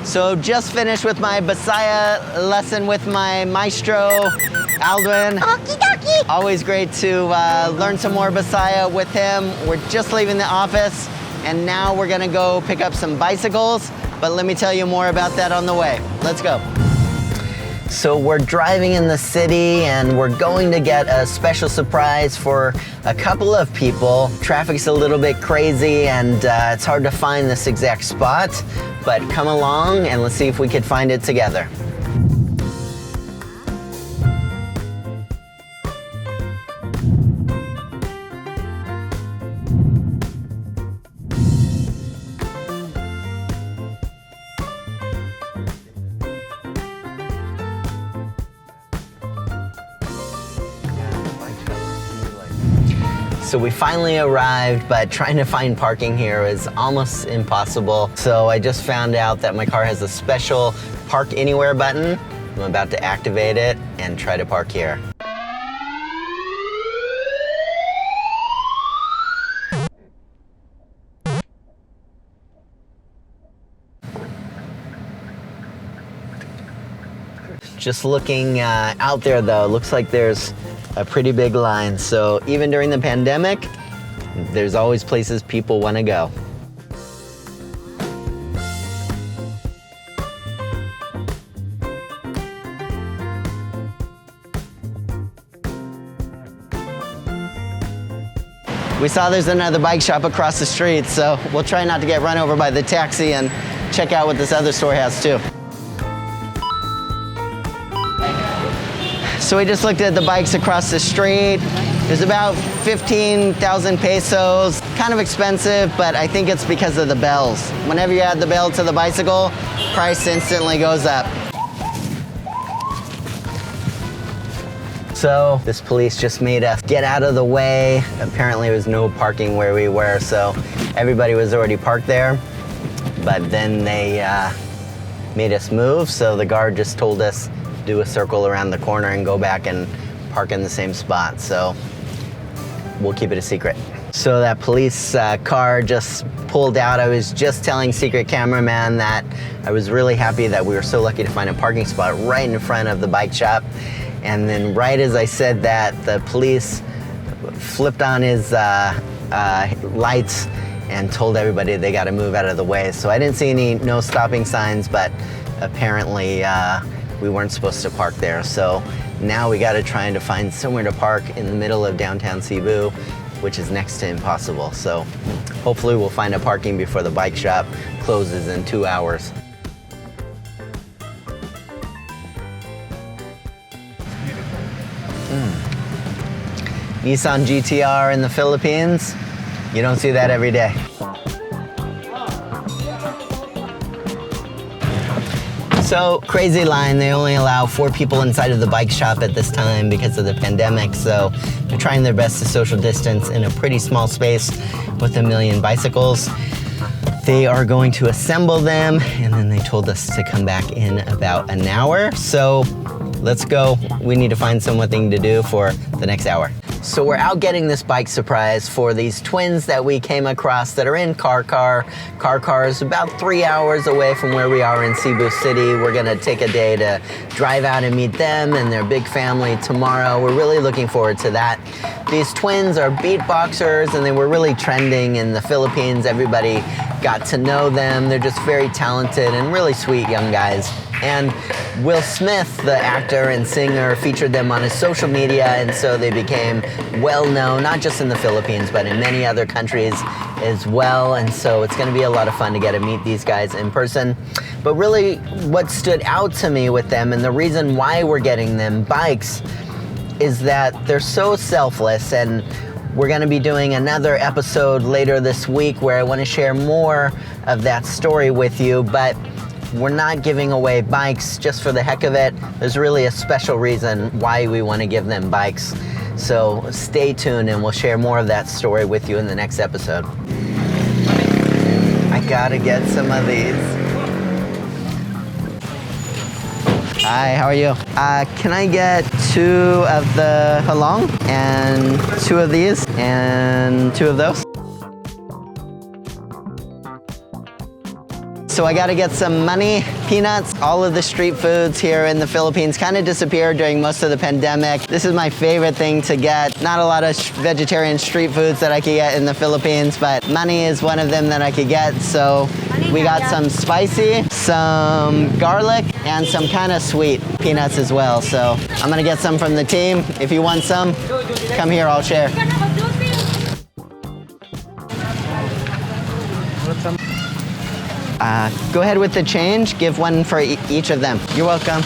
So just finished with my Bisaya lesson with my maestro, Aldwin. Okie dokie. Always great to learn some more Bisaya with him. We're just leaving the office and now we're gonna go pick up some bicycles, but let me tell you more about that on the way. Let's go. So we're driving in the city and we're going to get a special surprise for a couple of people. Traffic's a little bit crazy and it's hard to find this exact spot, but come along and let's see if we could find it together. So we finally arrived, but trying to find parking here is almost impossible. So I just found out that my car has a special park anywhere button. I'm about to activate it and try to park here. Just looking out there though, looks like there's a pretty big line. So even during the pandemic, there's always places people want to go. We saw there's another bike shop across the street, so we'll try not to get run over by the taxi and check out what this other store has too. So we just looked at the bikes across the street. There's about 15,000 pesos. Kind of expensive, but I think it's because of the bells. Whenever you add the bell to the bicycle, price instantly goes up. So this police just made us get out of the way. Apparently there was no parking where we were, so everybody was already parked there. But then they made us move, so the guard just told us do a circle around the corner and go back and park in the same spot. So we'll keep it a secret. So that police car just pulled out. I was just telling secret cameraman that I was really happy that we were so lucky to find a parking spot right in front of the bike shop. And then right as I said that, the police flipped on his lights and told everybody they got to move out of the way. So I didn't see any no stopping signs, but apparently we weren't supposed to park there. So now we got to try to find somewhere to park in the middle of downtown Cebu, which is next to impossible. So hopefully we'll find a parking before the bike shop closes in 2 hours. Nissan GTR in the Philippines, you don't see that every day. So crazy line, they only allow 4 people inside of the bike shop at this time because of the pandemic, so they're trying their best to social distance in a pretty small space with 1 million bicycles. They are going to assemble them, and then they told us to come back in about an hour. So let's go. We need to find something to do for the next hour. So we're out getting this bike surprise for these twins that we came across that are in Carcar. Carcar is about 3 hours away from where we are in Cebu City. We're gonna take a day to drive out and meet them and their big family tomorrow. We're really looking forward to that. These twins are beatboxers and they were really trending in the Philippines. Everybody got to know them. They're just very talented and really sweet young guys. And Will Smith, the actor and singer, featured them on his social media, and so they became well known, not just in the Philippines, but in many other countries as well. And so it's gonna be a lot of fun to get to meet these guys in person. But really, what stood out to me with them, and the reason why we're getting them bikes, is that they're so selfless. And we're gonna be doing another episode later this week where I wanna share more of that story with you, but we're not giving away bikes just for the heck of it. There's really a special reason why we want to give them bikes. So stay tuned and we'll share more of that story with you in the next episode. I gotta get some of these. Hi, how are you? Can I get 2 of the halong and 2 of these and 2 of those? So I gotta get some money, peanuts. All of the street foods here in the Philippines kind of disappeared during most of the pandemic. This is my favorite thing to get. Not a lot of vegetarian street foods that I could get in the Philippines, but money is one of them that I could get. So we got some spicy, some garlic, and some kind of sweet peanuts as well. So I'm gonna get some from the team. If you want some, come here, I'll share. Go ahead with the change. Give one for each of them. You're welcome.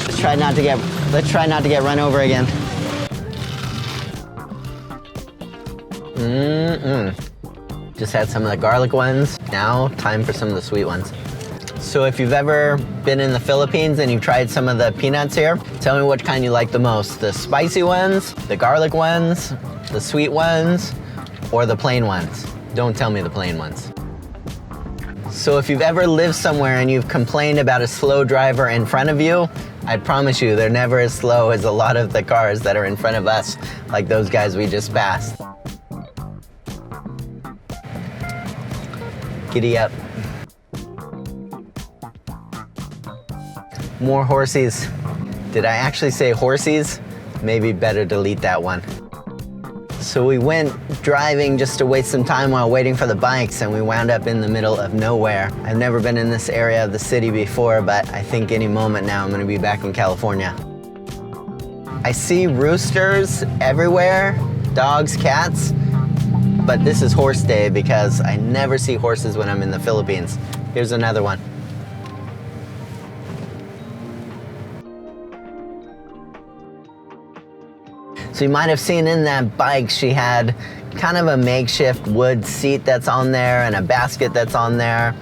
Let's try not to get run over again. Just had some of the garlic ones. Now, time for some of the sweet ones. So if you've ever been in the Philippines and you've tried some of the peanuts here, tell me which kind you like the most. The spicy ones, the garlic ones, the sweet ones, or the plain ones. Don't tell me the plain ones. So if you've ever lived somewhere and you've complained about a slow driver in front of you, I promise you they're never as slow as a lot of the cars that are in front of us, like those guys we just passed. Giddy up. More horsies. Did I actually say horsies? Maybe better delete that one. So we went driving just to waste some time while waiting for the bikes, and we wound up in the middle of nowhere. I've never been in this area of the city before, but I think any moment now I'm gonna be back in California. I see roosters everywhere, dogs, cats, but this is horse day because I never see horses when I'm in the Philippines. Here's another one. So you might have seen in that bike, she had kind of a makeshift wood seat that's on there and a basket that's on there.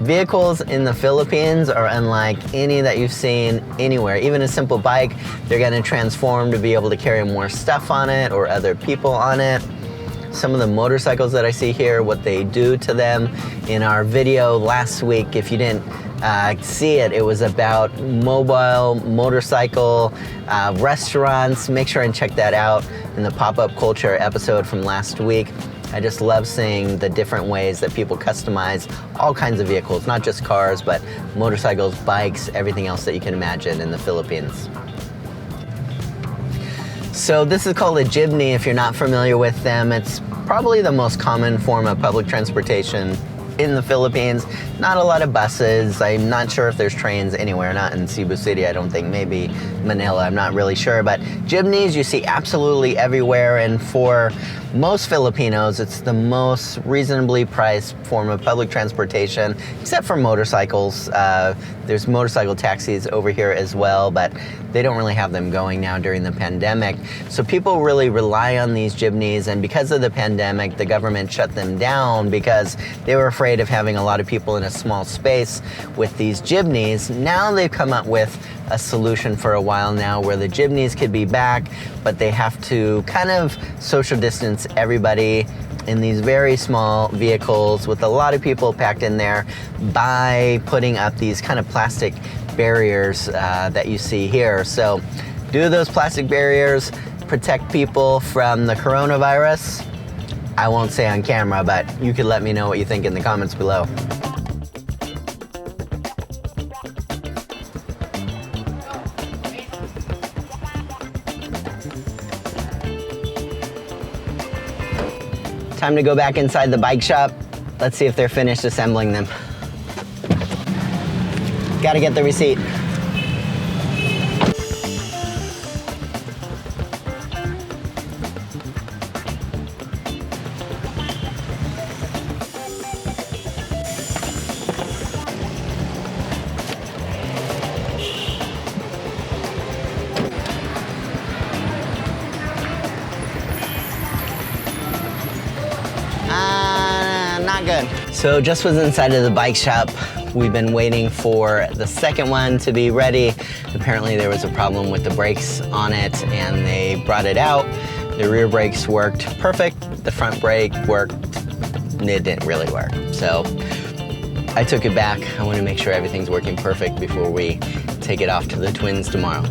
Vehicles in the Philippines are unlike any that you've seen anywhere. Even a simple bike, they're gonna transform to be able to carry more stuff on it or other people on it. Some of the motorcycles that I see here, what they do to them. In our video last week, if you didn't see it, it was about mobile motorcycle restaurants. Make sure and check that out in the pop-up culture episode from last week. I just love seeing the different ways that people customize all kinds of vehicles, not just cars, but motorcycles, bikes, everything else that you can imagine in the Philippines. So this is called a jeepney if you're not familiar with them. It's probably the most common form of public transportation in the Philippines. Not a lot of buses. I'm not sure if there's trains anywhere, not in Cebu City, I don't think, maybe Manila, I'm not really sure. But jeepneys you see absolutely everywhere, and for most Filipinos, it's the most reasonably priced form of public transportation, except for motorcycles. There's motorcycle taxis over here as well, but they don't really have them going now during the pandemic. So people really rely on these jeepneys, and because of the pandemic, the government shut them down because they were afraid of having a lot of people in a small space with these jeepneys. Now they've come up with a solution for a while now where the jeepneys could be back, but they have to kind of social distance everybody in these very small vehicles with a lot of people packed in there by putting up these kind of plastic barriers that you see here. So do those plastic barriers protect people from the coronavirus? I won't say on camera, but you could let me know what you think in the comments below. Time to go back inside the bike shop. Let's see if they're finished assembling them. Gotta get the receipt. Not good. So just was inside of the bike shop. We've been waiting for the second one to be ready. Apparently there was a problem with the brakes on it and they brought it out. The rear brakes worked perfect. The front brake worked, it didn't really work. So I took it back. I want to make sure everything's working perfect before we take it off to the twins tomorrow.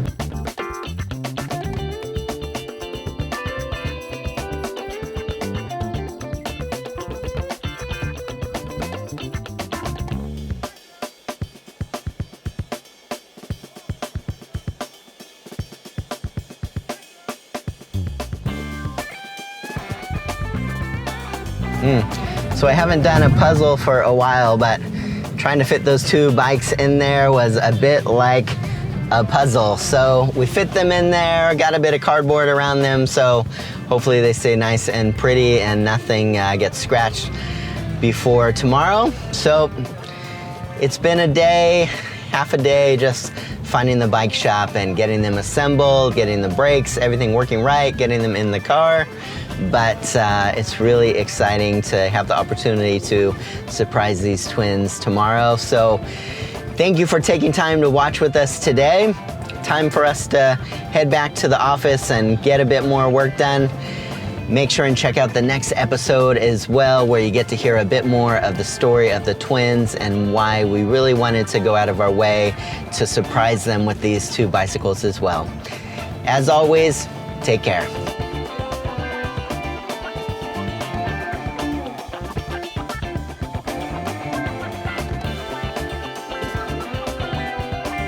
So I haven't done a puzzle for a while, but trying to fit those two bikes in there was a bit like a puzzle. So we fit them in there, got a bit of cardboard around them, so hopefully they stay nice and pretty and nothing gets scratched before tomorrow. So it's been a day, half a day, just finding the bike shop and getting them assembled, getting the brakes, everything working right, getting them in the car. But it's really exciting to have the opportunity to surprise these twins tomorrow. So thank you for taking time to watch with us today. Time for us to head back to the office and get a bit more work done. Make sure and check out the next episode as well, where you get to hear a bit more of the story of the twins and why we really wanted to go out of our way to surprise them with these two bicycles as well. As always, take care.